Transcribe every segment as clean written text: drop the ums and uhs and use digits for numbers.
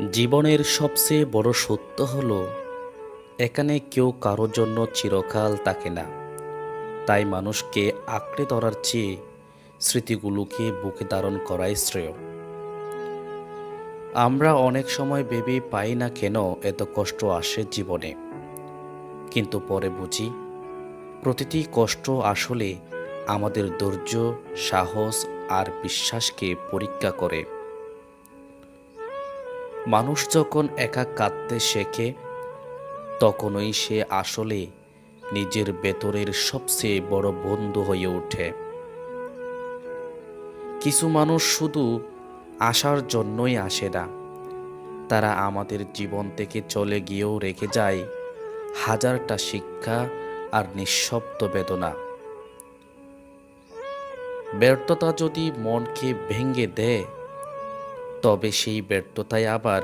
জীবনের সবচেয়ে বড় সত্য হলো এখানে কেউ কারোর জন্য চিরকাল থাকে না। তাই মানুষকে আঁকড়ে ধরার চেয়ে স্মৃতিগুলোকে বুকে ধারণ করাই শ্রেয়। আমরা অনেক সময় ভেবে পাই না কেন এত কষ্ট আসে জীবনে, কিন্তু পরে বুঝি প্রতিটি কষ্ট আসলে আমাদের ধৈর্য, সাহস আর বিশ্বাসকে পরীক্ষা করে। মানুষ যখন একা কাঁদতে শেখে তখনই সে আসলে নিজের ভেতরের সবচেয়ে বড় বন্ধু হয়ে ওঠে। কিছু মানুষ শুধু আসার জন্যই আসে না, তারা আমাদের জীবন থেকে চলে গিয়েও রেখে যায় হাজারটা শিক্ষা আর নিঃশব্দ বেদনা। ব্যর্থতা যদি মনকে ভেঙে দেয়, তবে সেই ব্যর্থতায় আবার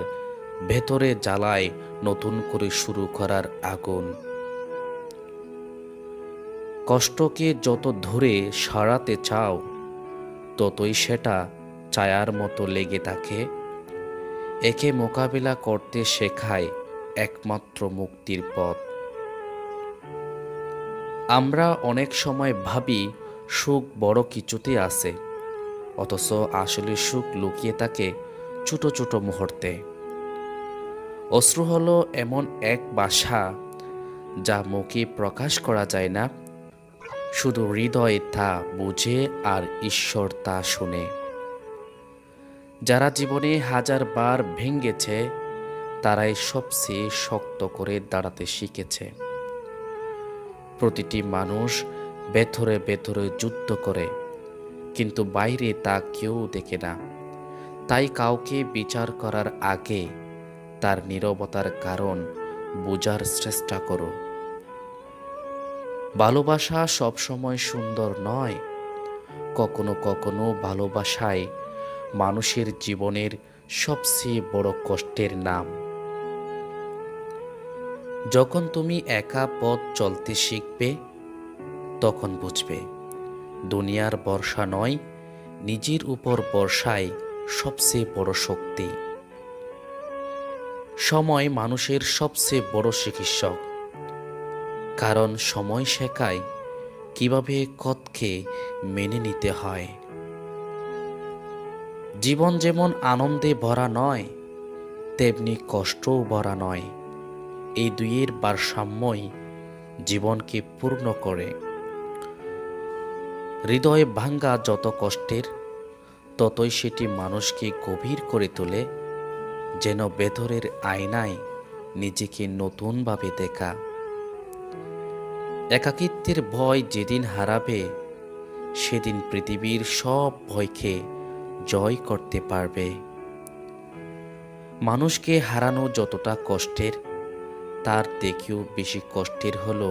ভেতরে জ্বালায় নতুন করে শুরু করার আগুন। কষ্টকে যত ধরে সারাতে চাও, ততই সেটা ছায়ার মতো লেগে থাকে। একে মোকাবিলা করতে শেখায় একমাত্র মুক্তির পথ। আমরা অনেক সময় ভাবি সুখ বড় কিছুতে আছে, অথচ আসলে সুখ লুকিয়ে থাকে ছোট ছোট মুহূর্তে। অশ্রু হলো এমন এক ভাষা যা মুখে প্রকাশ করা যায় না, শুধু হৃদয় তা বুঝে আর ঈশ্বর তা শুনে। যারা জীবনে হাজার বার ভেঙেছে, তারাই সবচেয়ে শক্ত করে দাঁড়াতে শিখেছে। প্রতিটি মানুষ ভেতরে ভেতরে যুদ্ধ করে, কিন্তু বাইরে তা কেউ দেখে না। তাই কাউকে বিচার করার আগে তার নীরবতার কারণ বোঝার চেষ্টা করো। ভালোবাসা সবসময় সুন্দর নয়, কখনো কখনো ভালোবাসায় মানুষের জীবনের সবচেয়ে বড় কষ্টের নাম। যখন তুমি একা পথ চলতে শিখবে, তখন বুঝবে দুনিয়ার ভরসা নয়, নিজের উপর ভরসাই সবচেয়ে বড় শক্তি। সময় মানুষের সবচেয়ে বড় চিকিৎসক, কারণ সময় শেখায় কিভাবে ক্ষতকে মেনে নিতে হয়। জীবন যেমন আনন্দে ভরা নয়, তেমনি কষ্টও ভরা নয়। এই দুইয়ের ভারসাম্যই জীবনকে পূর্ণ করে। হৃদয়ে ভাঙ্গা যত কষ্টের, ততই সেটি মানুষকে গভীর করে তোলে, যেন ভেতরের আয়নায় নিজেকে নতুনভাবে দেখা। একাকিত্বের ভয় যেদিন হারাবে, সেদিন পৃথিবীর সব ভয়কে জয় করতে পারবে। মানুষকে হারানো যতটা কষ্টের, তার থেকেও বেশি কষ্টের হলো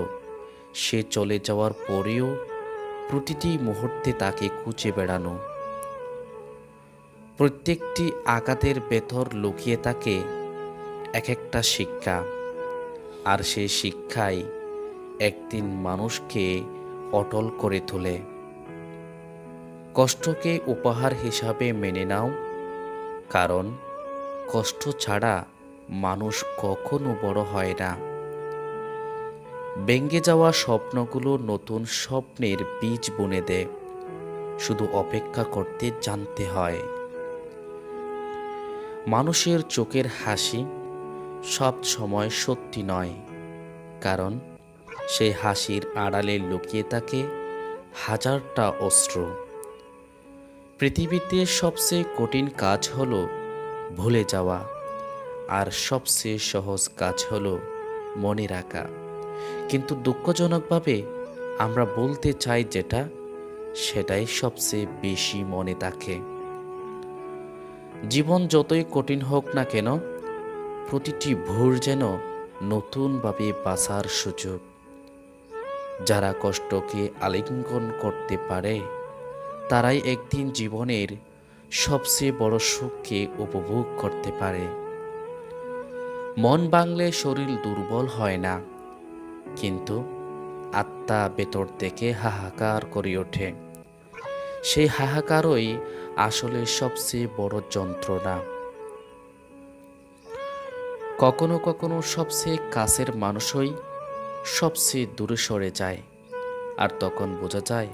সে চলে যাওয়ার পরেও প্রতিটি মুহূর্তে তাকে খুঁজে বেড়ানো। প্রত্যেকটি আঘাতের ভেতর লুকিয়ে থাকে এক একটা শিক্ষা, আর সেই শিক্ষাই একদিন মানুষকে অটল করে তোলে। কষ্টকে উপহার হিসাবে মেনে নাও, কারণ কষ্ট ছাড়া মানুষ কখনো বড় হয় না। ভেঙে যাওয়া স্বপ্নগুলো নতুন স্বপ্নের বীজ বুনে দেয়, শুধু অপেক্ষা করতে জানতে হয়। মানুষের চোখের হাসি সব সময় সত্যি নয়, কারণ সেই হাসির আড়ালে লুকিয়ে থাকে হাজারটা অশ্রু। পৃথিবীতে সবচেয়ে কঠিন কাজ হলো ভুলে যাওয়া, আর সবচেয়ে সহজ কাজ হলো মনে রাখা। কিন্তু দুঃখজনকভাবে আমরা বলতে চাই যেটা, সেটাই সবচেয়ে বেশি মনে থাকে। জীবন যতই কঠিন হোক না কেন, প্রতিটি ভোর যেন নতুনভাবে বাঁচার সুযোগ। যারা কষ্টকে আলিঙ্গন করতে পারে, তারাই একদিন জীবনের সবচেয়ে বড় সুখকে উপভোগ করতে পারে। মন ভাঙলে শরীর দুর্বল হয় না, কিন্তু আত্মা ভেতর থেকে হাহাকার করে ওঠে। সেই হাহাকারই আসলে সবচেয়ে বড় যন্ত্রণা। কখনো কখনো সবচেয়ে কাছের মানুষই সবচেয়ে দূরে সরে যায়, আর তখন বোঝা যায়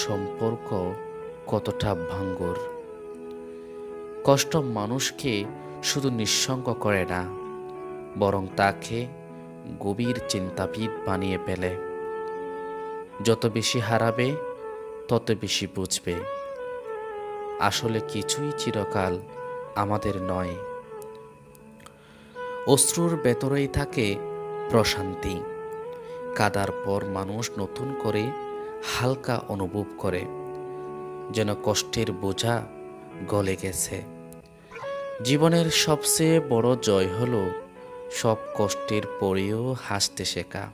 সম্পর্ক কতটা ভাঙ্গুর। কষ্ট মানুষকে শুধু নিঃসঙ্গ করে না, বরং তাকে গভীর চিন্তাবিদ বানিয়ে ফেলে। যত বেশি হারাবে তত বেশি বুঝবে আসলে কিছুই চিরকাল আমাদের নয়। অশ্রুর ভেতরেই থাকে প্রশান্তি। কাদার পর মানুষ নতুন করে হালকা অনুভব করে, যেন কষ্টের বোঝা গলে গেছে। জীবনের সবচেয়ে বড় জয় হলো সব কষ্টের পরেও হাসতে শেখা,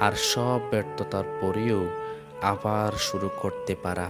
আর সব ব্যর্থতার পরেও আবার শুরু করতে পারা।